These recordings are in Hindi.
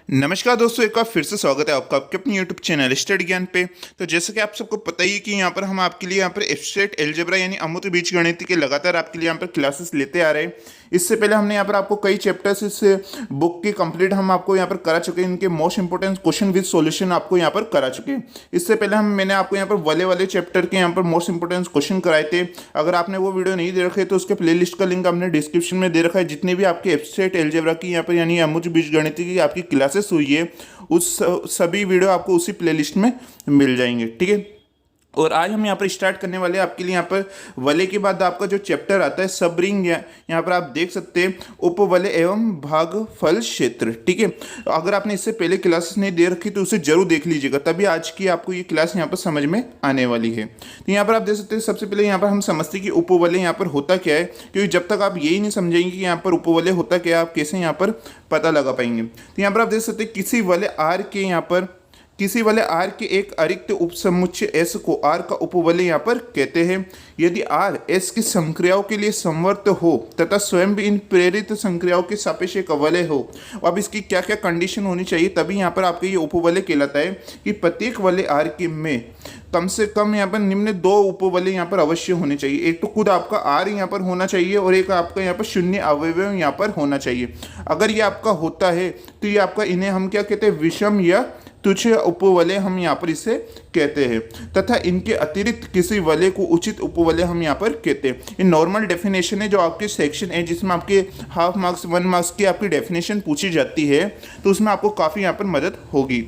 नमस्कार दोस्तों, एक बार फिर से स्वागत है आपका आपके अपने यूट्यूब चैनल स्टडी ज्ञान पे। तो जैसे कि आप सबको पता ही है कि यहाँ पर हम आपके लिए यहाँ पर एब्स्ट्रैक्ट अलजेब्रा यानी अमूर्त बीजगणित के लगातार आपके लिए यहाँ पर क्लासेस लेते आ रहे हैं। इससे पहले हमने यहाँ पर आपको कई चैप्टर्स इस बुक के कंप्लीट हम आपको यहाँ पर करा चुके हैं। इनके most important question with solution आपको यहाँ पर करा चुके हैं। इससे पहले मैंने आपको यहाँ पर वाले चैप्टर के यहाँ पर मोस्ट इंपोर्टेंट क्वेश्चन कराए थे। अगर आपने वो वीडियो नहीं दे रखे तो उसके प्लेलिस्ट का लिंक हमने डिस्क्रिप्शन में दे रखा है। जितने भी आपके एब्स्ट्रैक्ट अलजेब्रा की यहाँ पर यानी अमूर्त बीजगणित की आपकी क्लासेस हुई है उस सभी वीडियो आपको उसी प्लेलिस्ट में मिल जाएंगे, ठीक है। और आज हम यहाँ पर स्टार्ट करने वाले हैं आपके लिए यहाँ पर वलय के बाद आपका जो चैप्टर आता है सबरिंग, यहाँ पर आप देख सकते हैं उपवलय एवं भागफल क्षेत्र, ठीक है। अगर आपने इससे पहले क्लासेस नहीं दे रखी तो उसे जरूर देख लीजिएगा, तभी आज की आपको ये क्लास यहाँ पर समझ में आने वाली है। तो यहाँ पर आप देख सकते हैं सबसे पहले यहाँ पर हम समझते हैं कि उपवलय यहाँ पर होता क्या है, क्योंकि जब तक आप यही नहीं समझेंगे कि यहाँ पर उपवलय होता क्या है आप कैसे यहाँ पर पता लगा पाएंगे। तो यहाँ पर आप देख सकते हैं किसी वलय आर के एक अरिक्त उपसमुच्चय एस को आर का उपवलय यहाँ पर कहते हैं। यदि आर एस की संक्रियाओं के लिए समवर्त हो तथा स्वयं भी इन प्रेरित संक्रियाओं के सापेक्ष एक अवलय हो। अब इसकी क्या क्या कंडीशन होनी चाहिए तभी यहाँ पर आपके ये उपवलय कहलाता है कि प्रत्येक वलय आर के में कम से कम यहाँ पर निम्न दो उपवलय यहाँ पर अवश्य होने चाहिए। एक तो खुद आपका आर यहाँ पर होना चाहिए और एक आपका यहाँ पर शून्य अवयव यहाँ पर होना चाहिए। अगर ये आपका होता है तो ये आपका इन्हें हम क्या कहते हैं, विषम या तुच्छ उपवलय हम यहाँ पर इसे कहते हैं, तथा इनके अतिरिक्त किसी वलय को उचित उपवलय हम यहाँ पर कहते हैं। ये नॉर्मल डेफिनेशन है जो आपके सेक्शन है जिसमें आपके हाफ मार्क्स 1 मार्क्स की आपकी डेफिनेशन पूछी जाती है, तो उसमें आपको काफ़ी यहाँ पर मदद होगी,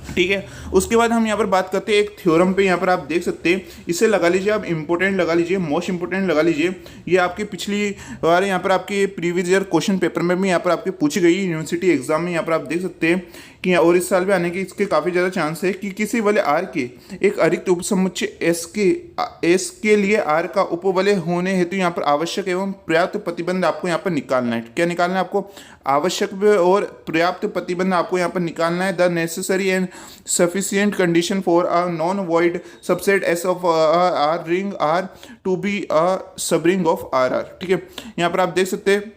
ठीक है। उसके बाद हम यहाँ पर बात करते हैं एक थ्योरम पे। यहाँ पर आप देख सकते हैं, इसे लगा लीजिए, आप इंपॉर्टेंट लगा लीजिए, मोस्ट इंपॉर्टेंट लगा लीजिए। ये आपके पिछली बार यहाँ पर आपके प्रीवियस ईयर क्वेश्चन पेपर में भी यहाँ पर आपके पूछी गई यूनिवर्सिटी एग्जाम में। यहाँ पर आप देख सकते हैं कि और इस साल भी आने के इसके काफ़ी ज़्यादा चांस है कि किसी वलय आर के एक अरिक्त उपसमुच्चय एस के लिए आर का उपवलय होने हेतु यहाँ पर आवश्यक एवं पर्याप्त प्रतिबंध आपको यहाँ पर निकालना है। क्या निकालना है आपको? आवश्यक और पर्याप्त प्रतिबंध आपको यहाँ पर निकालना है। The necessary and sufficient condition for a non void subset S of R ring R to be a subring of R R, ठीक है। यहाँ पर आप देख सकते हैं।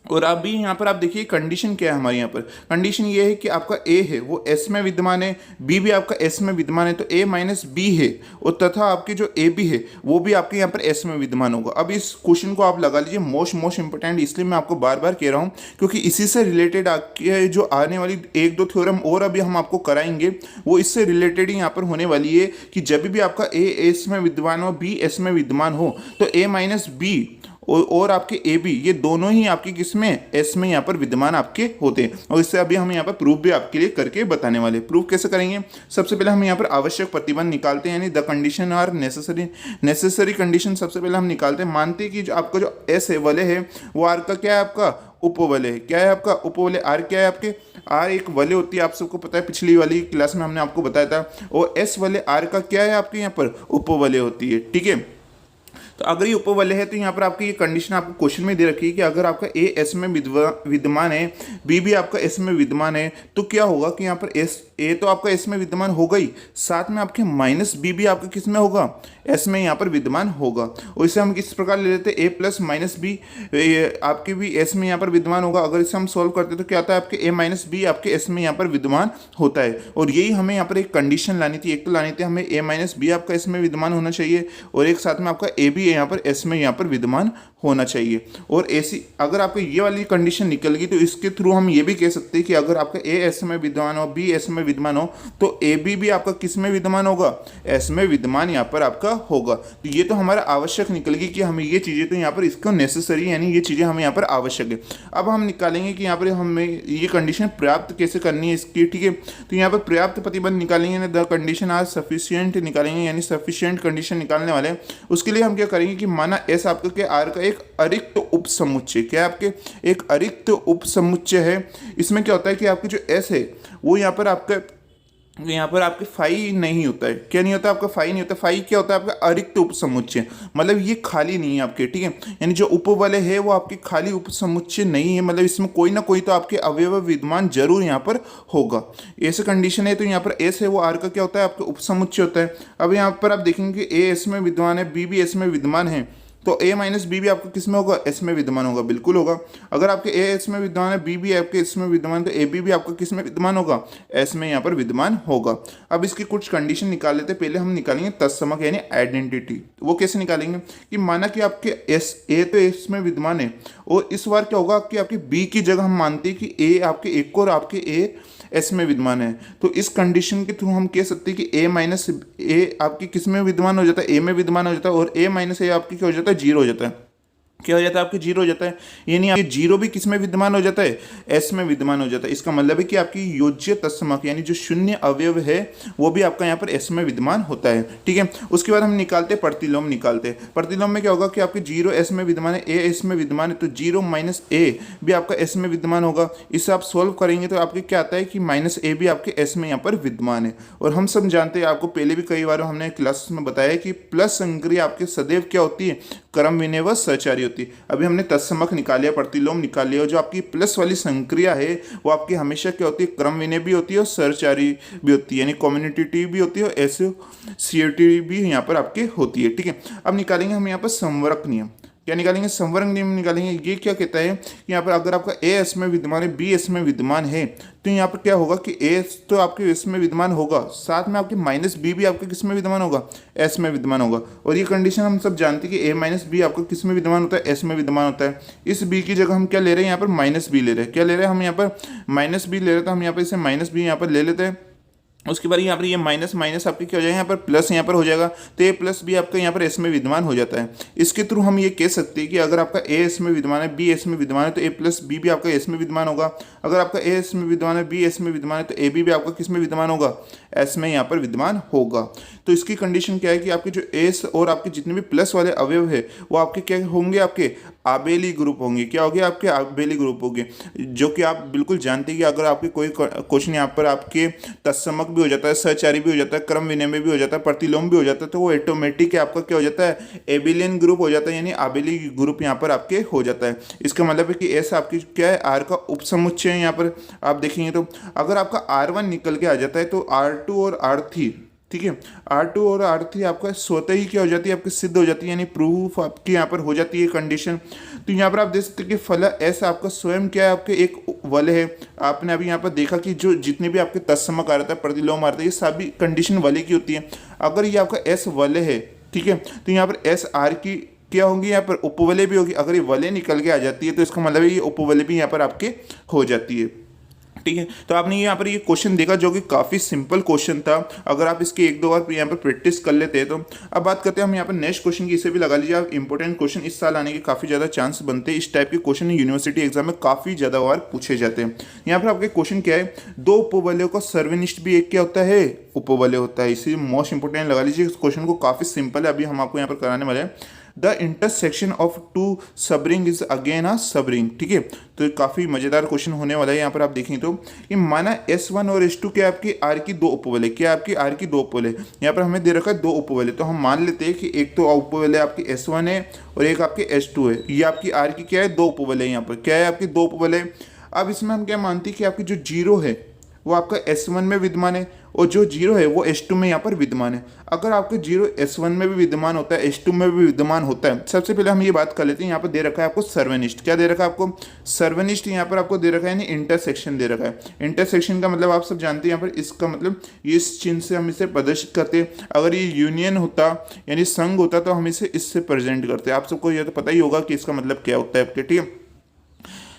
और अभी यहाँ पर आप देखिए कंडीशन क्या है हमारे यहाँ पर। कंडीशन ये है कि आपका ए है वो एस में विद्यमान है, बी भी आपका एस में विद्यमान है, तो ए माइनस बी है, और तथा आपके जो ए बी है वो भी आपके यहाँ पर एस में विद्यमान होगा। अब इस क्वेश्चन को आप लगा लीजिए, मोस्ट इंपोर्टेंट इसलिए मैं आपको बार बार कह रहा हूँ क्योंकि इसी से रिलेटेड आपके जो आने वाली एक दो थ्योरम और अभी हम आपको कराएंगे वो इससे रिलेटेड ही यहाँ पर होने वाली है कि जब भी आपका ए एस में विद्यमान हो, बी एस में विद्यमान हो, तो ए माइनस बी और आपके ए बी ये दोनों ही आपके किसमें, एस में यहाँ पर विद्यमान आपके होते हैं। और इससे अभी हम यहाँ पर प्रूफ भी आपके लिए करके बताने वाले। प्रूफ कैसे करेंगे? सबसे पहले हम यहाँ पर आवश्यक प्रतिबंध निकालते हैं, यानी the condition are necessary condition सबसे पहले हम निकालते हैं। मानते हैं कि जो आपका जो एस है वलय है वो आर का क्या है, आपका उपवलय है। क्या है आपका उपवलय? आर क्या है आपके? आर एक वलय होती है, आप सबको पता है, पिछली वाली क्लास में हमने आपको बताया था। और एस वलय आर का क्या है आपके यहाँ पर? उपवलय होती है, ठीक है। तो अगर ये उपवलय है तो यहाँ पर आपकी ये कंडीशन आपको क्वेश्चन में दे रखी है कि अगर आपका ए एस में विद्यमान है, बी भी आपका एस में विद्यमान है, तो क्या होगा कि यहाँ पर एस ए तो आपका एस में विद्यमान होगा ही, साथ में आपके माइनस बी भी आपका किस में होगा? एस में यहाँ पर विद्यमान होगा। और इसे हम किस प्रकार ले लेते हैं? ए प्लस माइनस बी आपके भी एस में यहाँ पर विद्यमान होगा। अगर इसे हम सॉल्व करते तो क्या आता है? आपके ए माइनस बी आपके एस में यहाँ पर विद्यमान होता है। और यही हमें यहाँ पर एक कंडीशन लानी थी। एक तो लानी थी हमें ए माइनस बी आपका एस में विद्यमान होना चाहिए, और एक साथ में आपका ए बी यहाँ पर एस में यहाँ पर विद्यमान होना चाहिए। और ऐसी अगर आपको ये वाली कंडीशन निकल गई तो इसके थ्रू हम ये भी कह सकते हैं कि अगर आपका ए एस में विद्यमान हो, बी एस में विद्यमान हो, तो ए बी भी आपका किस में विद्यमान होगा? एस में विद्यमान यहाँ पर आपका होगा। तो ये तो हमारा आवश्यक निकल गई कि हमें ये चीज़ें तो यहाँ पर इसको नेसेसरी यानी ये चीज़ें हमें यहाँ पर आवश्यक है। अब हम निकालेंगे कि यहाँ पर हमें ये कंडीशन प्राप्त कैसे करनी है इसकी, ठीक है। तो यहाँ पर पर्याप्त प्रतिबंध निकालेंगे, द कंडीशन आर सफिशियंट निकालेंगे, यानी सफिशियंट कंडीशन निकालने वाले हैं। उसके लिए हम क्या करेंगे कि माना एस आपका के आर का एक अरिक्त उपसमुच्चय, क्या आपके एक अरिक्त उपसमुच्चय है। इसमें क्या होता है कि आपके जो एस है वो यहाँ पर आपके फाई नहीं होता है। क्या नहीं होता? आपका फाई नहीं होता। फाई क्या होता है? आपका अरिक्त उपसमुच्चय, मतलब ये खाली नहीं है आपके, ठीक है। यानी जो उपवलय है वो आपके खाली उपसमुच्चय नहीं है, मतलब इसमें कोई ना कोई तो आपके अवयव विद्यमान जरूर यहाँ पर होगा। ऐसे कंडीशन है तो यहाँ पर एस है वो आर का क्या होता है? आपका उपसमुच्चय होता है। अब यहाँ पर आप देखेंगे ए एस में विद्यमान है, बी भी एस में विद्यमान है, तो a माइनस बी भी आपका किस में होगा, s में विद्यमान होगा, बिल्कुल होगा। अगर आपके a s में विद्यमान है, b भी आपके s में विद्यमान, तो a b भी आपका किस में विद्यमान होगा, s में यहाँ पर विद्यमान होगा। अब इसकी कुछ कंडीशन निकाल लेते हैं। पहले हम निकालेंगे तत्समक यानी आइडेंटिटी। वो कैसे निकालेंगे कि माना कि आपके s a तो s में विद्यमान है, और इस बार क्या होगा कि आपके b की जगह हम मानते हैं कि a आपके एक और आपके a एस में विद्यमान है। तो इस कंडीशन के थ्रू हम कह सकते हैं कि a माइनस ए आपकी किस में विद्यमान हो जाता है, a में विद्यमान हो जाता है, और a माइनस ए आपकी क्या हो जाता है, जीरो हो जाता है। क्या हो जाता है आपके, जीरो हो जाता है। यानी आपके जीरो भी किस में विद्यमान हो जाता है, एस में विद्यमान हो जाता है। इसका मतलब है कि आपकी योज्य तत्समक यानी जो शून्य अवयव है वो भी आपका यहाँ पर एस में विद्यमान होता है। ठीक है, उसके बाद हम निकालते हैं प्रतिलोम निकालते हैं। प्रतिलोम में क्या होगा कि आपके जीरो एस में विद्यमान है, ए एस में विद्यमान है, तो जीरो माइनस ए भी आपका एस में विद्यमान होगा। इससे आप सोल्व करेंगे तो आपके क्या आता है कि माइनस ए भी आपके एस में यहाँ पर विद्यमान है। और हम सब जानते हैं, आपको पहले भी कई बार हमने क्लास में बताया कि प्लस संक्रिया आपके सदैव क्या होती है, क्रम विनय व सहचारी होती है। अभी हमने तत्समक निकाल लिया, प्रतिलोम निकाल लिया, और जो आपकी प्लस वाली संक्रिया है वो आपकी हमेशा क्या होती है, क्रम विनय भी होती है और सहचारी भी होती है, यानी कम्युनिटेटिव भी होती है और एसोसिएटिव भी यहाँ पर आपके होती है। ठीक है, अब निकालेंगे हम यहाँ पर संवरक नियम। क्या निकालेंगे, संवरक नियम निकालेंगे। ये क्या कहता है कि यहाँ पर अगर आपका ए एस में विद्यमान है, बी एस में विद्यमान है, तो यहाँ पर क्या होगा कि ए तो आपके एस में विद्यमान होगा, साथ में आपके माइनस बी भी आपके किस में विद्यमान होगा, एस में विद्यमान होगा। और ये कंडीशन हम सब जानते हैं कि ए माइनस बी आपका किस में विद्यमान होता है, एस में विद्यमान होता है। इस बी की जगह हम क्या ले रहे हैं, यहाँ पर माइनस बी ले रहे हैं। क्या ले रहे हैं हम यहाँ पर, माइनस बी ले रहे हैं, तो हम यहाँ पर इसे माइनस बी यहाँ पर ले लेते हैं। उसके बाद यहाँ पर ये माइनस माइनस आपके क्या हो जाएगा, यहाँ पर प्लस यहाँ पर हो जाएगा, तो ए प्लस बी आपका यहाँ पर एस में विद्यमान हो जाता है। इसके थ्रू हम ये कह सकते हैं कि अगर आपका ए एस में विद्यमान है, बी एस में विद्यमान है, तो ए प्लस बी भी आपका एस में विद्यमान होगा। अगर आपका ए एस में विद्यमान है, बी एस में विद्यमान है, तो ए बी भी आपका किस में विद्यमान होगा, एस में यहाँ पर विद्यमान होगा। तो इसकी कंडीशन क्या है कि आपके जो एस और आपके जितने भी प्लस वाले अवयव है वो आपके क्या होंगे, आपके आबेली ग्रुप होंगे। क्या होंगे, आपके आबेली ग्रुप होंगे, जो कि आप बिल्कुल जानते हैं कि अगर आपके कोई क्वेश्चन यहाँ पर आपके तत्समक भी हो जाता है, सहचारी भी हो जाता है, क्रम विनिमय भी हो जाता है, प्रतिलोम भी हो जाता है, तो वो ऑटोमेटिक आपका क्या हो जाता है, एबिलियन ग्रुप हो जाता है, यानी आबेली ग्रुप यहाँ पर आपके हो जाता है। इसका मतलब है कि एस आपकी क्या है, आर का उपसमुच्चय है। यहाँ पर आप देखेंगे तो अगर आपका R1 निकल के आ जाता है तो R2 और R3, ठीक है, R2 और R3 आपका स्वतः ही क्या हो जाती है, आपकी सिद्ध हो जाती है, यानी प्रूफ आपकी यहाँ पर हो जाती है कंडीशन। तो यहाँ पर आप देख सकते हैं कि फल एस आपका स्वयं क्या है, आपके एक वलय है। आपने अभी यहाँ पर देखा कि जो जितने भी आपके तत्समक आ रहा था, प्रतिलोम आ रहा था, ये सभी कंडीशन वलय की होती है। अगर ये आपका एस वलय है, ठीक है, तो यहाँ पर एस आर की क्या होंगी, यहाँ पर उपवलय भी होगी। अगर ये वलय निकल के आ जाती है तो इसका मतलब है ये उपवलय भी यहाँ पर आपके हो जाती है। ठीक है, तो आपने यहाँ पर ये क्वेश्चन देखा जो कि काफ़ी सिंपल क्वेश्चन था। अगर आप इसके एक दो बार यहाँ पर प्रैक्टिस कर लेते हैं तो। अब बात करते हैं हम यहाँ पर नेक्स्ट क्वेश्चन की, इसे भी लगा लीजिए आप, इंपॉर्टेंट क्वेश्चन इस साल आने के काफ़ी ज़्यादा चांस बनते हैं। इस टाइप के क्वेश्चन यूनिवर्सिटी एग्जाम में काफ़ी ज़्यादा बार पूछे जाते हैं। यहाँ पर आपके क्वेश्चन क्या है, दो उपवलयों का सर्वनिष्ठ भी एक क्या होता है, उपवलय होता है। इसी मोस्ट इंपोर्टेंट लगा लीजिए। इस क्वेश्चन को काफ़ी सिंपल है, अभी हम आपको यहाँ पर कराने वाले हैं। The intersection of two subring is again a subring. ठीक है, तो काफ़ी मज़ेदार क्वेश्चन होने वाला है। यहाँ पर आप देखें तो कि माना S1 और S2 क्या आपकी आर की दो उपवलय, क्या आपकी आर की दो उपवलय, यहाँ पर हमें दे रखा है दो उपवलय। तो हम मान लेते हैं कि एक तो उपवलय आपकी S1 है और एक आपकी S2 है। ये आपकी आर की क्या है, दो उपवलय, यहाँ पर क्या है आपकी दो उपवलय। अब इसमें हम क्या मानते हैं कि आपकी जो जीरो है वो आपका S1 में विद्यमान है और जो जीरो है वो S2 में यहाँ पर विद्यमान है। अगर आपके जीरो S1 में भी विद्यमान होता है, S2 में भी विद्यमान होता है, सबसे पहले हम ये बात कर लेते हैं। यहाँ पर दे रखा है आपको सर्वनिष्ठ। क्या दे रखा है आपको, सर्वनिष्ठ यहाँ पर आपको दे रखा है, यानी इंटरसेक्शन दे रखा है। इंटरसेक्शन का मतलब आप सब जानते हैं, यहाँ पर इसका मतलब इस चिन्ह से हम इसे प्रदर्शित करते हैं। अगर ये यूनियन होता यानी संघ होता तो हम इसे इससे प्रेजेंट करते हैं। आप सबको यह तो पता ही होगा कि इसका मतलब क्या होता है आपके। ठीक है,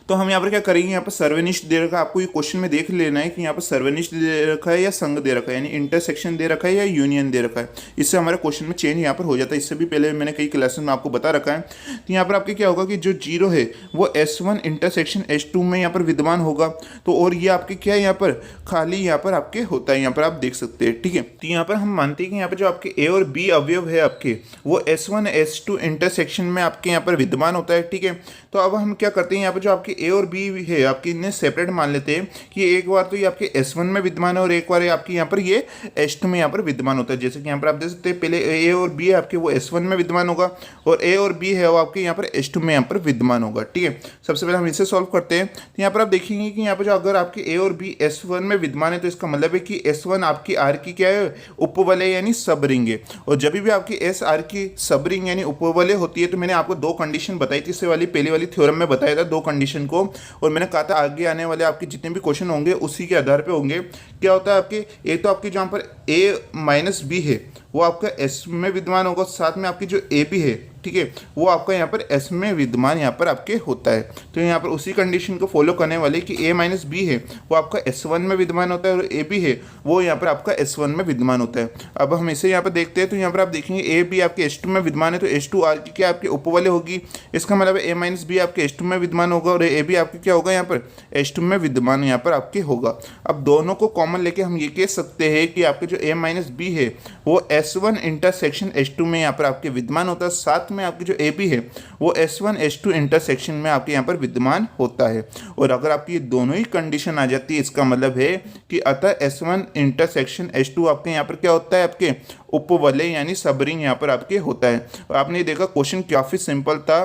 तो हम यहाँ पर क्या करेंगे, यहाँ पर सर्वनिष्ठ दे रखा है, आपको ये क्वेश्चन में देख लेना है कि यहाँ पर सर्वनिष्ठ दे रखा है या संघ दे रखा है, यानी इंटरसेक्शन दे रखा है या यूनियन दे रखा है। इससे हमारे क्वेश्चन में चेंज यहाँ पर हो जाता है। इससे भी पहले मैंने कई क्लासेस में आपको बता रखा है। तो यहाँ पर आपके क्या होगा कि जो जीरो है वो S1 इंटरसेक्शन S2 में यहाँ पर विद्यमान होगा। तो और ये आपके क्या है, यहाँ पर खाली यहाँ पर आपके होता है, यहाँ पर आप देख सकते हैं। ठीक है, तो यहाँ पर हम मानते हैं कि यहाँ पर जो आपके A और B अवयव है आपके वो S1 S2 इंटरसेक्शन में आपके यहाँ पर विद्यमान होता है। ठीक है, तो अब हम क्या करते हैं, यहाँ पर जो आपके ए और बी है आपकी, इन्हें सेपरेट मान लेते हैं कि एक बार तो ये आपके S1 में विद्यमान है और एक बार आपकी यहाँ पर ये S2 में यहाँ पर विद्यमान होता है। जैसे कि यहाँ पर आप देख सकते हैं पहले ए और बी है आपके वो S1 में विद्यमान होगा और ए और बी है वो आपके यहाँ पर S2 में यहाँ पर विद्यमान होगा। ठीक है, सबसे पहले हम इसे सॉल्व करते हैं। तो यहाँ पर आप देखेंगे कि यहाँ पर जो अगर आपके ए और बी S1 में विद्यमान है तो इसका मतलब है कि S1 आपकी आर की क्या है, उपवलय यानी सब रिंग है। और जब भी आपकी एस आर की सब रिंग यानी उपवलय होती है तो मैंने आपको दो कंडीशन बताई थी, इससे वाली पहली वाली थ्योरम में बताया था दो कंडीशन को, और मैंने कहा था आगे आने वाले आपके जितने भी क्वेश्चन होंगे उसी के आधार पे होंगे। क्या होता है आपके, एक तो आपके जहाँ पर ए माइनस बी है वो आपका एस में विद्यमान होगा, साथ में आपकी जो ए बी है, ठीक है, वो आपका यहाँ पर एस में विद्यमान यहाँ पर आपके होता है। तो यहाँ पर उसी कंडीशन को फॉलो करने वाले कि ए माइनस बी है वो आपका S1 में विद्यमान होता है और ए बी है वो यहाँ पर आपका S1 में विद्यमान होता है। अब हम इसे यहाँ पर देखते हैं। तो यहाँ पर आप देखेंगे ए बी आपके S2 में विद्यमान है तो S2 आर की क्या आपके उपवलय होगी, इसका मतलब ए माइनस बी आपके S2 में विद्यमान होगा और ए बी आपके क्या होगा यहाँ पर S2 में विद्यमान यहाँ पर आपके होगा। अब दोनों को कॉमन लेके हम ये कह सकते हैं कि आपके जो ए माइनस बी है वो S1 इंटरसेक्शन S2 में यहाँ पर आपके विद्यमान होता है, साथ में आपकी जो ए बी है वो S1 S2 इंटरसेक्शन में आपके यहाँ पर विद्यमान होता है। और अगर आपकी ये दोनों ही कंडीशन आ जाती है इसका मतलब है कि अतः S1 इंटरसेक्शन S2 आपके यहाँ पर क्या होता है, आपके उपवलय यानी सब रिंग यहाँ पर आपके होता है। और आपने देखा क्वेश्चन काफ़ी सिंपल था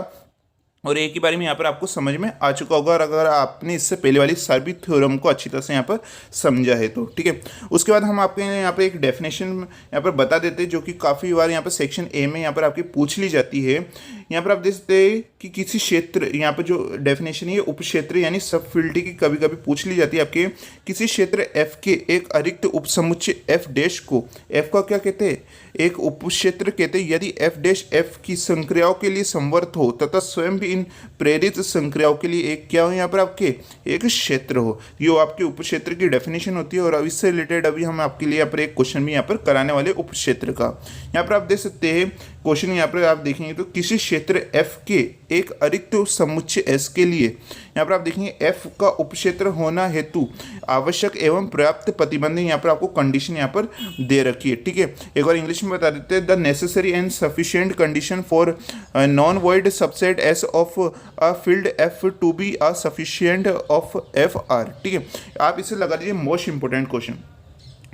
और एक ही बारी में यहाँ पर आपको समझ में आ चुका होगा, और अगर आपने इससे पहले वाली सारी थ्योरम को अच्छी तरह से यहाँ पर समझा है तो ठीक है। उसके बाद हम आपके यहाँ पर एक डेफिनेशन यहाँ पर बता देते हैं जो कि काफ़ी बार यहाँ पर सेक्शन ए में यहाँ पर आपकी पूछ ली जाती है। यहाँ पर आप देख सकते हैं कि किसी क्षेत्र, यहाँ पर जो डेफिनेशन है उप क्षेत्र यानी सब फील्ड की कभी कभी पूछ ली जाती है आपके, किसी क्षेत्र एफ के एक अरिक्त उपसमुच्चय एफ डैश को, एफ का क्या कहते हैं, एक उपक्षेत्र कहते हैं यदि एफ डैश एफ की संक्रियाओं के लिए संवर्त हो तथा स्वयं भी इन प्रेरित संक्रियाओं के लिए एक क्या हो यहाँ पर आपके एक क्षेत्र हो। ये आपके उपक्षेत्र की डेफिनेशन होती है और अब इससे रिलेटेड अभी हम आपके लिए यहाँ पर एक क्वेश्चन भी यहाँ पर कराने वाले उपक्षेत्र का। यहाँ पर आप देख सकते हैं क्वेश्चन यहाँ पर आप देखेंगे तो किसी क्षेत्र एफ के एक अरिक्त समुच्चय एस के लिए यहाँ पर आप देखेंगे एफ का उपक्षेत्र होना हेतु आवश्यक एवं पर्याप्त प्रतिबंध यहाँ पर आपको कंडीशन यहाँ पर दे रखी है। ठीक है, एक बार इंग्लिश में बता देते हैं, the necessary and sufficient condition for non void subset S of a field F two be a sufficient of F R. ठीक है, आप इसे लगा लीजिए मोस्ट इंपोर्टेंट क्वेश्चन।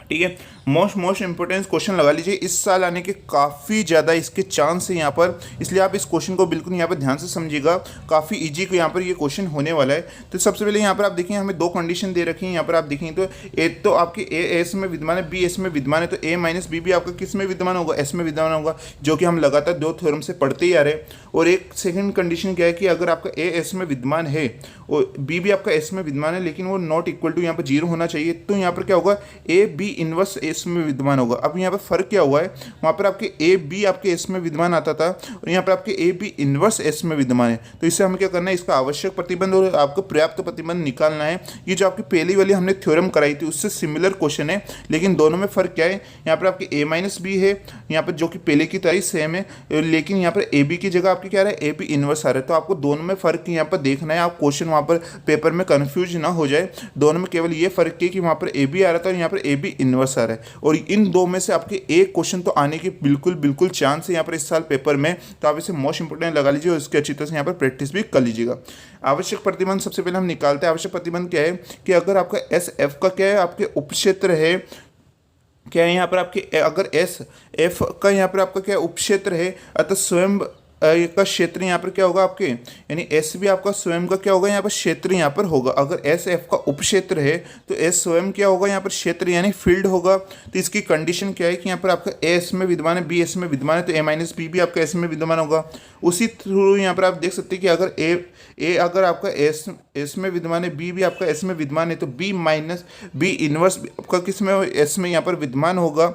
ठीक है, मोस्ट इंपोर्टेंट क्वेश्चन लगा लीजिए, इस साल आने के काफ़ी ज़्यादा इसके चांस है यहाँ पर, इसलिए आप इस क्वेश्चन को बिल्कुल यहाँ पर ध्यान से समझिएगा। काफ़ी इजी को यहाँ पर ये क्वेश्चन होने वाला है। तो सबसे पहले यहाँ पर आप देखें हमें दो कंडीशन दे रखी है। यहाँ पर आप देखेंगे तो एक तो आपके ए एस में विद्यमान है, बी एस में विद्यमान है, तो ए माइनस बी भी आपका किस में विद्यमान होगा, एस में विद्यमान होगा, जो कि हम लगातार दो थ्योरम से पढ़ते ही आ रहे हैं। और एक सेकंड कंडीशन क्या है कि अगर आपका ए एस में विद्यमान है और बी भी आपका एस में विद्यमान है लेकिन वो नॉट इक्वल टू यहाँ पर 0 होना चाहिए, तो यहाँ पर क्या होगा, ए बी इनवर्स एस में विद्यमान होगा। अब यहाँ पर फर्क क्या हुआ है, वहाँ पर आपके ए बी आपके एस में विद्यमान आता था और यहाँ पर आपके ए बी इनवर्स एस में विद्यमान है। तो इससे हमें क्या करना है, इसका आवश्यक प्रतिबंध और आपको पर्याप्त प्रतिबंध निकालना है। ये जो आपकी पहली वाली हमने थ्योरम कराई थी उससे सिमिलर क्वेश्चन है, लेकिन दोनों में फर्क क्या है, यहाँ पर आपके ए माइनस बी है यहाँ पर जो कि पहले की तरह सेम है, लेकिन यहाँ पर ए बी की जगह आपकी क्या रहा है, ए बी इनवर्स आ रहा है। तो आपको दोनों में फर्क यहाँ पर देखना है, आप क्वेश्चन वहाँ पर पेपर में कन्फ्यूज ना हो जाए। दोनों में केवल ये फर्क है कि वहाँ पर ए बी आ रहा था और यहाँ पर ए बी इनवर्स आ रहा है, और इन दो में से आपके एक क्वेश्चन तो आने की बिल्कुल चांस है यहाँ पर इस साल पेपर में। तो आप इसे मोस्ट इंपोर्टेंट लगा लीजिए और इसकी अच्छी तरह से यहाँ पर प्रैक्टिस भी कर लीजिएगा। आवश्यक प्रतिबंध सबसे पहले हम निकालते हैं। आवश्यक प्रतिबंध क्या है कि अगर आपका एस एफ का क्या है, आपके उपक्षेत्र है, क्या है यहाँ पर आपके, अगर एस एफ का यहाँ पर आपका क्या उपक्षेत्र है, अतः स्वयं का क्षेत्र यहाँ पर क्या होगा आपके, यानी एस भी आपका स्वयं का क्या होगा यहाँ पर क्षेत्र यहाँ पर होगा। अगर एस एफ का उपक्षेत्र है तो एस स्वयं क्या होगा यहाँ पर क्षेत्र यानी फील्ड होगा। तो इसकी कंडीशन क्या है कि यहाँ पर आपका ए एस में विद्यमान है, बी एस में विद्यमान है, तो ए माइनस बी भी आपका एस में विद्यमान होगा। उसी थ्रू यहाँ पर आप देख सकते हैं कि अगर ए अगर आपका एस में विद्यमान है, बी भी आपका एस में विद्यमान है, तो बी माइनस बी इनवर्स आपका किस में, एस में यहाँ पर विद्यमान होगा।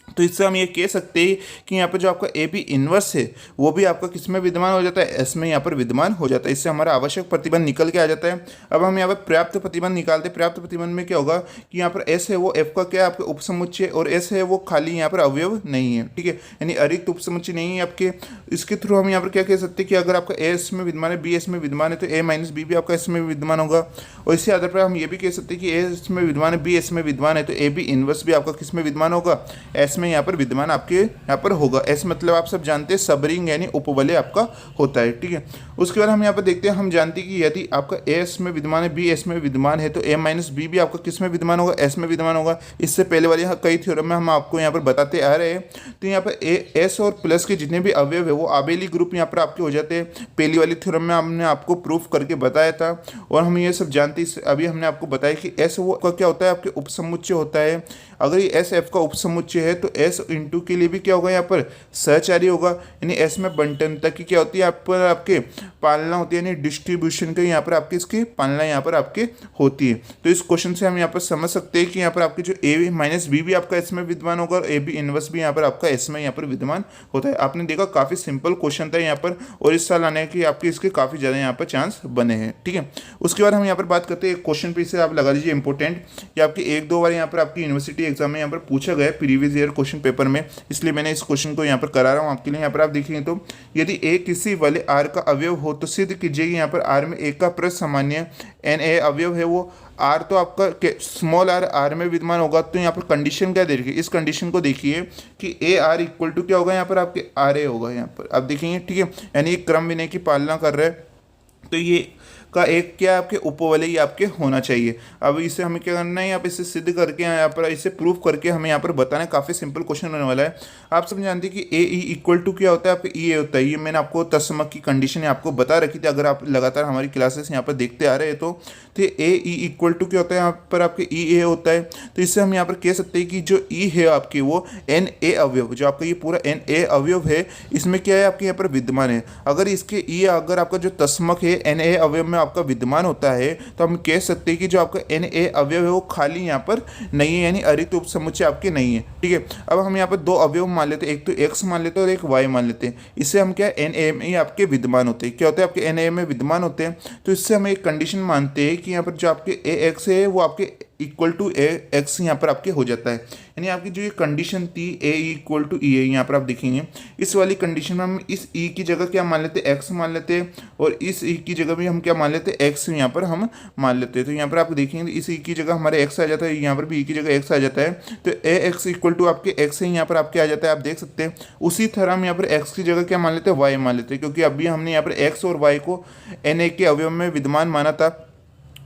तो इससे हम ये कह सकते हैं कि यहाँ पर जो आपका ए बी इनवर्स है वो भी आपका किस में विद्यमान हो जाता है, एस में यहाँ पर विद्यमान हो जाता है। इससे हमारा आवश्यक प्रतिबंध निकल के आ जाता है। अब हम यहाँ पर पर्याप्त प्रतिबंध निकालते हैं। पर्याप्त प्रतिबंध में क्या होगा कि यहाँ पर एस है वो एफ का क्या है आपके उपसमुच्चय, और एस है वो खाली यहाँ पर अवयव नहीं है। ठीक है, यानी अरिक्त उपसमुच्चय नहीं है आपके। इसके थ्रू हम यहाँ पर क्या कह सकते हैं कि अगर आपका ए एस में विद्यमान है, बी एस में विद्यमान है, तो ए माइनस बी भी आपका एस में विद्यमान होगा। और इसी आधार पर हम ये भी कह सकते हैं कि ए एस में विद्यमान है, बी एस में विद्यमान है, तो ए बी इनवर्स भी आपका किस में विद्यमान होगा, एस एस में यहाँ पर विद्यमान आपके यहाँ पर होगा। एस मतलब आप सब जानते हैं सबरिंग यानी उपवलय आपका होता है, ठीक है। उसके बाद हम यहाँ पर देखते हैं, हम जानते हैं कि यदि आपका ए एस में विद्यमान है, बी एस में विद्यमान है, तो ए माइनस बी भी आपका किस में विद्यमान होगा, एस में विद्यमान होगा। इससे पहले वाले कई थ्योरम में हम आपको यहाँ पर बताते आ रहे हैं। तो यहाँ पर ए एस और प्लस के जितने भी अवयव है वो आबेली ग्रुप यहाँ पर आपके हो जाते हैं। पहली वाली थ्योरम में हमने आपको प्रूफ करके बताया था और हम ये सब जानते हैं। अभी हमने आपको बताया कि एस वो का क्या होता है, आपके उपसमुच्चय होता है। अगर ये एस एफ का उपसमुच्चय है तो एस इंटू के लिए भी क्या होगा, यहाँ पर सहचारी होगा, यानी एस में बंटनता की क्या होती है, आप पर आपके पालना होती है, यानी डिस्ट्रीब्यूशन का यहाँ पर आपकी इसकी पालना यहाँ पर आपके होती है। तो इस क्वेश्चन से हम यहाँ पर समझ सकते हैं कि यहाँ पर आपके जो ए माइनस बी भी आपका एस में विद्यमान होगा और ए बी इनवर्स भी यहाँ पर आपका एस में यहाँ पर विद्यमान होता है। आपने देखा काफ़ी सिंपल क्वेश्चन था यहाँ पर, और इस साल आने के आपके इसके काफ़ी ज़्यादा यहाँ पर चांस बने हैं, ठीक है। उसके बाद हम यहाँ पर बात करते हैं क्वेश्चन पे, इसे आप लगा लीजिए इंपॉर्टेंट, ये आपकी एक दो बार यहाँ पर आपकी यूनिवर्सिटी एग्जाम में यहाँ पर पूछा गया प्रीवियस ईयर क्वेश्चन पेपर में, इसलिए मैंने इस क्वेश्चन को यहाँ पर करा रहा हूँ आपके लिए। यहाँ पर आप देखेंगे तो यदि ए किसी वाले आर का अवयव हो तो सिद्ध कीजिए यहाँ पर आर में ए का प्रस सामान्य एन ए अवयव है, वो आर तो आपका स्मॉल आर आर में विद्यमान होगा। तो यहाँ पर कंडीशन क्या देखिए, इस कंडीशन को देखिए कि ए आर इक्वल टू क्या होगा, यहाँ पर आपके आर ए होगा। यहाँ पर आप देखेंगे, ठीक है, यानी क्रम विनय की पालना कर रहे हैं। तो ये का एक क्या आपके उपवलय आपके होना चाहिए। अब इसे हमें क्या करना है, आप इसे सिद्ध करके यहाँ पर इसे प्रूफ करके हमें यहाँ पर बताना है। काफ़ी सिंपल क्वेश्चन होने वाला है। आप सब जानते हैं कि ए ई इक्वल टू क्या होता है, आपके ई ए होता है। ये मैंने आपको तत्समक की कंडीशन आपको बता रखी थी, अगर आप लगातार हमारी क्लासेस यहाँ पर देखते आ रहे हैं तो ए ई इक्वल टू क्या होता है, यहाँ पर आपके ई ए होता है। तो इससे हम यहाँ पर कह सकते हैं कि जो ई है आपके वो एन ए अवयव, जो आपका ये पूरा एन ए अवयव है, इसमें क्या है आपके यहाँ पर विद्यमान है। अगर इसके ई अगर आपका जो तस्मक है एन ए अवयव में आपका विद्यमान होता है तो हम कह सकते हैं कि जो आपका एन ए अवयव है वो खाली यहाँ पर नहीं है, यानी अरिक्त उपसमुच्चय आपके नहीं है, ठीक है। अब हम यहाँ पर दो अवयव मान लेते हैं, एक तो एक्स मान लेते हैं और एक वाई मान लेते हैं। इससे हम क्या एन ए में आपके विद्यमान होते हैं, क्या होते हैं आपके एन ए में विद्यमान होते हैं। तो इससे हम एक कंडीशन मानते हैं कि यहाँ पर जो आपके ए एक्स है वो आपके इक्वल टू ए एक्स यहाँ पर आपके हो जाता है। यानी आपकी जो ये कंडीशन थी ए इक्वल टू ई ए, यहाँ पर आप देखेंगे इस वाली कंडीशन में हम इस ई की जगह क्या मान लेते हैं, एक्स मान लेते हैं, और इस ई की जगह भी हम क्या मान लेते हैं, एक्स यहाँ पर हम मान लेते हैं। तो यहाँ पर आप देखेंगे इस ई की जगह हमारे एक्स आ जाता है, यहाँ पर भी ई की जगह एक्स आ जाता है। तो ए एक्स इक्वल टू आपके एक्स है, यहाँ पर आपके आ जाता है, आप देख सकते हैं। उसी तरह हम यहाँ पर एक्स की जगह क्या मान लेते हैं, वाई मान लेते हैं, क्योंकि अभी हमने यहाँ पर एक्स और वाई को एन ए के अवयव में विद्यमान माना था।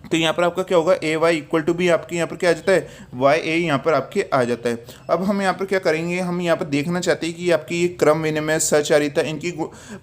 तो यहाँ पर आपका क्या होगा, ए वाई इक्वल टू भी आपके यहाँ पर क्या आ जाता है, वाई ए यहाँ पर आपके आ जाता है। अब हम यहाँ पर क्या करेंगे, हम यहाँ पर देखना चाहते हैं कि आपकी ये क्रम विनिमय सचारिता इनकी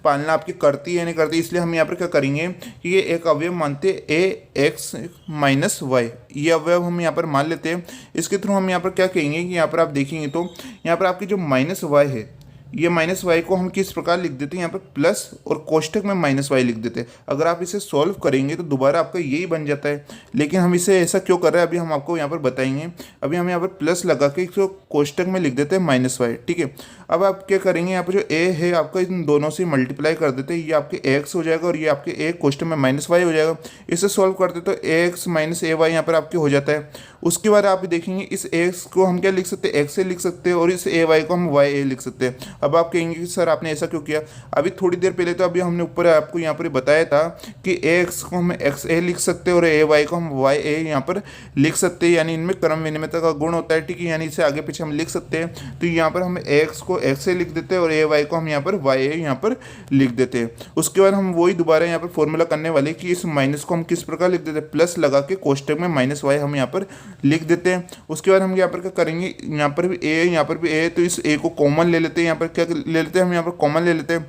पालना आपकी करती है नहीं करती। इसलिए हम यहाँ पर क्या करेंगे कि ये एक अवयव मानते हैं ए एक्स माइनस वाई, ये अवयव हम यहाँ पर मान लेते हैं। इसके थ्रू हम यहाँ पर क्या कहेंगे कि यहाँ पर आप देखेंगे तो यहाँ पर आपकी जो माइनस वाई है, ये माइनस वाई को हम किस प्रकार लिख देते हैं, यहाँ पर प्लस और कोष्टक में माइनस वाई लिख देते हैं। अगर आप इसे सॉल्व करेंगे तो दोबारा आपका यही बन जाता है, लेकिन हम इसे ऐसा क्यों कर रहे हैं अभी हम आपको यहाँ पर बताएंगे। अभी हम यहाँ पर प्लस लगा के इसको कोष्टक में लिख देते हैं माइनस वाई, ठीक है। अब आप क्या करेंगे, यहाँ पर जो ए है आपका इन दोनों से मल्टीप्लाई कर देते हैं, ये आपके एक्स हो जाएगा और ये आपके ए कोष्टक में माइनस वाई हो जाएगा। इसे सॉल्व करते तो ए एक्स माइनस ए वाई यहाँ पर आपके हो जाता है। उसके बाद आप देखेंगे इस एक्स को हम क्या लिख सकते हैं, एक्स से लिख सकते हैं, और इस ए वाई को हम वाई ए लिख सकते हैं। अब आप कहेंगे कि सर आपने ऐसा क्यों किया, अभी थोड़ी देर पहले तो अभी हमने ऊपर आपको यहाँ पर बताया था कि ए एक्स को हम एक्स ए लिख सकते हैं और ए वाई को हम वाई ए यहाँ पर लिख सकते हैं, यानी इनमें क्रम विनिमयता का गुण होता है, ठीक है। यानी इसे आगे पीछे हम लिख सकते हैं। तो यहाँ पर हम ए एक्स को एक्स ए लिख देते हैं और ए वाई को हम यहाँ पर वाई ए यहाँ पर लिख देते हैं। उसके बाद हम वही दोबारा यहाँ पर फॉर्मूला करने वाले कि इस माइनस को हम किस प्रकार लिख देते हैं, प्लस लगा के कोष्टक में माइनस वाई हम यहाँ पर लिख देते हैं। उसके बाद हम यहाँ पर क्या करेंगे, यहाँ पर भी ए यहाँ पर भी ए, तो इस ए को कॉमन ले लेते हैं। यहाँ पर क्या ले लेते हैं, हम यहाँ पर कॉमन ले लेते हैं।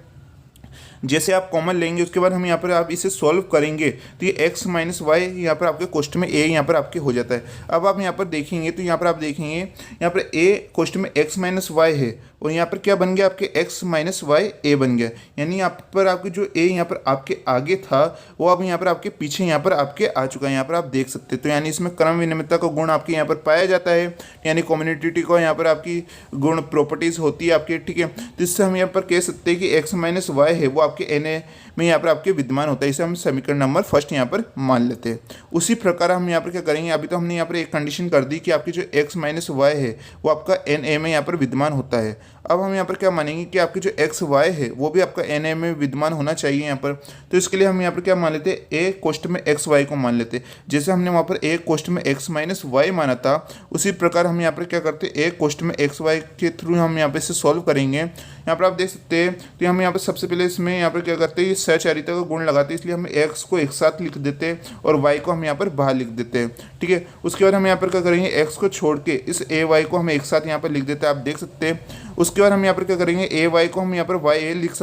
जैसे आप कॉमन लेंगे उसके बाद हम यहाँ पर आप इसे सॉल्व करेंगे तो ये x माइनस वाई यहाँ पर आपके कोष्ट में a यहाँ पर आपके हो जाता है। अब आप यहाँ पर देखेंगे तो यहाँ पर आप देखेंगे यहाँ पर a कोष्ट में x माइनस वाई है और यहाँ पर क्या बन गया आपके x माइनस वाई a बन गया, यानी यहाँ पर आपके जो a यहाँ पर आपके आगे था वो अब यहाँ पर आपके पीछे यहाँ पर आपके आ चुका है, यहाँ पर आप देख सकते हैं। तो यानी इसमें क्रम विनिमयता का गुण आपके यहाँ पर पाया जाता है, यानी कम्युनिटी को यहाँ पर आपकी गुण प्रॉपर्टीज़ होती है आपके, ठीक है। तो इससे हम यहाँ पर कह सकते हैं कि x माइनस वाई है वो आपके एन ए में यहाँ पर आपके विद्यमान होता है। इसे हम समीकरण नंबर फर्स्ट यहाँ पर मान लेते हैं। उसी प्रकार हम यहाँ पर क्या करेंगे, अभी तो हमने यहाँ पर एक कंडीशन कर दी कि आपकी जो x माइनस वाई है वो आपका एन ए में यहाँ पर विद्यमान होता है। अब हम यहाँ पर क्या मानेंगे कि आपकी जो एक्स वाई है वो भी आपका एन ए में विद्यमान होना चाहिए यहाँ पर। तो इसके लिए हम यहाँ पर क्या मान लेते हैं, ए कोष्ठ में एक्स वाई को मान लेते हैं। जैसे हमने वहाँ पर ए कोष्ठ में एक्स माइनस वाई माना था, उसी प्रकार हम यहाँ पर क्या करते हैं, ए कोष्ठ में एक्स वाई के थ्रू हम यहाँ पर इसे सॉल्व करेंगे। यहाँ पर आप देख सकते हैं, तो हम यहाँ पर सबसे पहले इसमें यहाँ पर क्या करते हैं, सहचारिता का गुण लगाते हैं, इसलिए हम एक्स को एक साथ लिख देते हैं और वाई को हम यहाँ पर बाहर लिख देते हैं। ठीक है, उसके बाद हम यहाँ पर क्या करेंगे, एक्स को छोड़ के इस ए वाई को हम एक साथ यहाँ पर लिख देते हैं, आप देख सकते हैं। उसके बाद हम यहाँ पर क्या करेंगे, ए वाई को हम यहाँ पर वाई ए लिख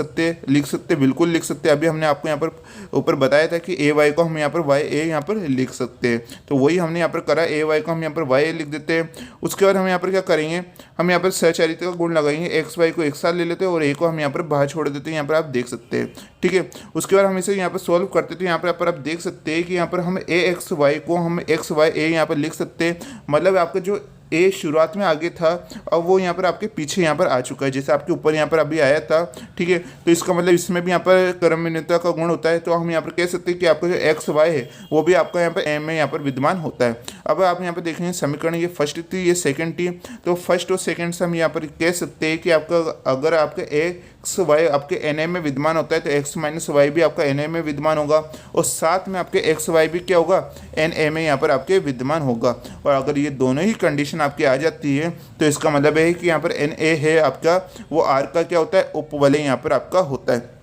सकते बिल्कुल लिख सकते हैं। अभी हमने आपको यहाँ पर ऊपर बताया था कि ए वाई को हम यहाँ पर वाई ए यहाँ पर लिख सकते हैं, तो वही हमने यहाँ पर करा, ए वाई को हम यहाँ पर वाई ए लिख देते हैं। उसके बाद हम यहाँ पर क्या करेंगे, हम यहाँ पर सहचारिता का गुण लगाएंगे, एक्स वाई को एक साथ ले लेते हैं और ए को हम यहाँ पर बाहर छोड़ देते हैं, यहाँ पर आप देख सकते हैं। ठीक है, उसके बाद हम इसे यहाँ पर सॉल्व करते थे, यहाँ पर आप देख सकते हैं कि यहाँ पर हम ए एक्स वाई को हम एक्स वाई ए यहाँ पर लिख सकते हैं। मतलब आपका जो ए शुरुआत में आगे था, अब वो यहाँ पर आपके पीछे यहाँ पर आ चुका है, जैसे आपके ऊपर यहाँ पर अभी आया था। ठीक है, तो इसका मतलब इसमें भी यहाँ पर क्रमनिरता का गुण होता है, तो हम यहाँ पर कह सकते हैं कि आपका जो एक्स वाई है वो भी आपका यहाँ पर एम में यहाँ पर विद्यमान होता है। अब आप यहाँ पर देखेंगे समीकरण, ये फर्स्ट थी, ये सेकंड थी, तो फर्स्ट और सेकंड से हम यहाँ पर कह सकते हैं कि आपका अगर आपका एक्स वाई आपके एन ए में विद्यमान होता है तो एक्स माइनस वाई भी आपका एन ए में विद्यमान होगा, और साथ में आपके एक्स वाई भी क्या होगा, एन ए में यहाँ पर आपके विद्यमान होगा। और अगर ये दोनों ही कंडीशन आपकी आ जाती है तो इसका मतलब है कि यहाँ पर एन ए है आपका, वो आर का क्या होता है, उपवलय यहाँ पर आपका होता है।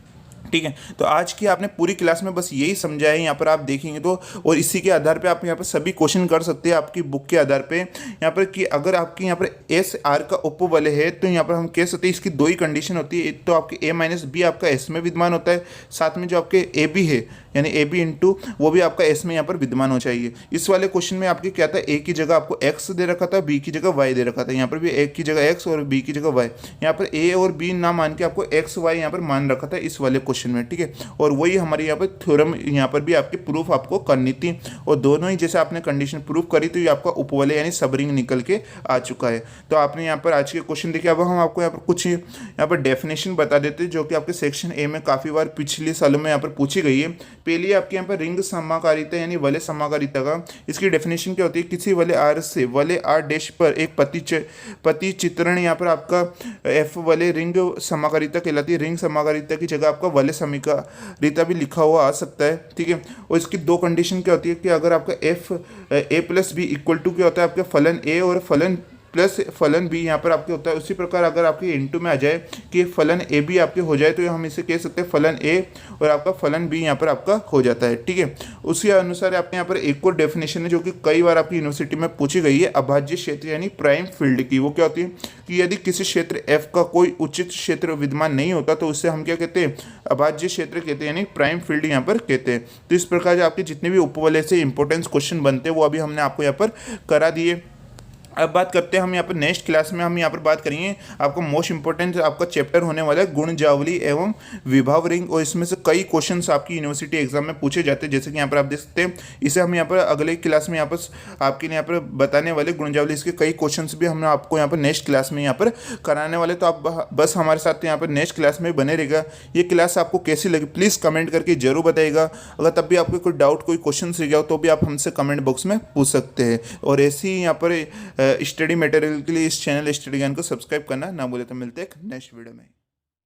ठीक है, तो आज की आपने पूरी क्लास में बस यही समझा है, यहाँ पर आप देखेंगे तो, और इसी के आधार पे आप यहाँ पर सभी क्वेश्चन कर सकते हैं आपकी बुक के आधार पे। यहाँ पर कि अगर आपकी यहाँ पर एस आर का उपवलय है तो यहाँ पर हम कह सकते हैं इसकी दो ही कंडीशन होती है, एक तो आपके ए माइनस बी आपका एस में विद्यमान होता है, साथ में जो आपके ए बी है यानी ए बी इंटू वो भी आपका एस में यहाँ पर विद्यमान हो चाहिए। इस वाले क्वेश्चन में आपके क्या था, ए की जगह आपको एक्स दे रखा था, बी की जगह वाई दे रखा था, यहाँ पर भी ए की जगह एक्स और बी की जगह वाई, यहाँ पर ए और बी ना मान के आपको एक्स वाई यहाँ पर मान रखा था इस वाले क्वेश्चन में। ठीक है, और वही हमारे यहाँ पर थ्योरम यहाँ पर भी आपकी प्रूफ आपको करनी थी, और दोनों ही जैसे आपने कंडीशन प्रूफ करी तो ये आपका उपवलय यानी सबरिंग निकल के आ चुका है। तो आपने यहाँ पर आज के क्वेश्चन देखे। अब हम आपको यहाँ पर कुछ यहाँ पर डेफिनेशन बता देते हैं जो कि आपके सेक्शन ए में काफ़ी बार पिछले सालों में यहाँ पर पूछी गई है। पहली आपके यहाँ पर रिंग समाकारिता यानी वलय समाकारिता का, इसकी डेफिनेशन क्या होती है, किसी वलय आर से वलय आर डैश पर एक पति चित्रण यहाँ पर आपका एफ वलय रिंग समाकारिता कहलाती है। रिंग समाकारिता की जगह आपका वलय समीकारिता भी लिखा हुआ आ सकता है। ठीक है, और इसकी दो कंडीशन क्या होती है कि अगर आपका F A plus B equal to क्या होता है, आपका फलन ए और फलन प्लस फलन बी यहाँ पर आपके होता है। उसी प्रकार अगर आपके इनटू में आ जाए कि फलन ए बी आपके हो जाए तो हम इसे कह सकते हैं फलन ए और आपका फलन बी यहाँ पर आपका हो जाता है। ठीक है, उसी अनुसार आपने यहाँ पर एक और डेफिनेशन है जो कि कई बार आपकी यूनिवर्सिटी में पूछी गई है, अभाज्य क्षेत्र यानी प्राइम फील्ड की। वो क्या होती है कि यदि किसी क्षेत्र एफ का कोई उचित क्षेत्र विद्यमान नहीं होता तो उससे हम क्या कहते हैं, अभाज्य क्षेत्र कहते हैं, यानी प्राइम फील्ड यहाँ पर कहते हैं। तो इस प्रकार आपके जितने भी उपवलय से इंपॉर्टेंस क्वेश्चन बनते हैं वो अभी हमने आपको यहाँ पर करा दिए। अब बात करते हैं हम यहाँ पर नेक्स्ट क्लास में हम यहाँ पर बात करेंगे आपका मोस्ट इंपॉर्टेंट आपका चैप्टर होने वाला है गुणजावली एवं विभव रिंग, और इसमें से कई क्वेश्चंस आपकी यूनिवर्सिटी एग्जाम में पूछे जाते हैं, जैसे कि यहाँ पर आप देख सकते हैं। इसे हम यहाँ पर अगले क्लास में यहाँ पर आपके यहाँ पर बताने वाले गुणजावली, इसके कई क्वेश्चन भी हम आपको यहाँ पर नेक्स्ट क्लास में यहाँ पर कराने वाले। तो आप बस हमारे साथ यहाँ पर नेक्स्ट क्लास में बने रहेगा। ये क्लास आपको कैसी लगी प्लीज़ कमेंट करके जरूर बताइएगा। अगर तब भी आपको कोई डाउट कोई क्वेश्चन रह गया हो तो भी आप हमसे कमेंट बॉक्स में पूछ सकते हैं। और ऐसे ही यहाँ पर स्टडी मटेरियल के लिए इस चैनल स्टडी ज्ञान को सब्सक्राइब करना ना भूलें। तो मिलते हैं नेक्स्ट वीडियो में।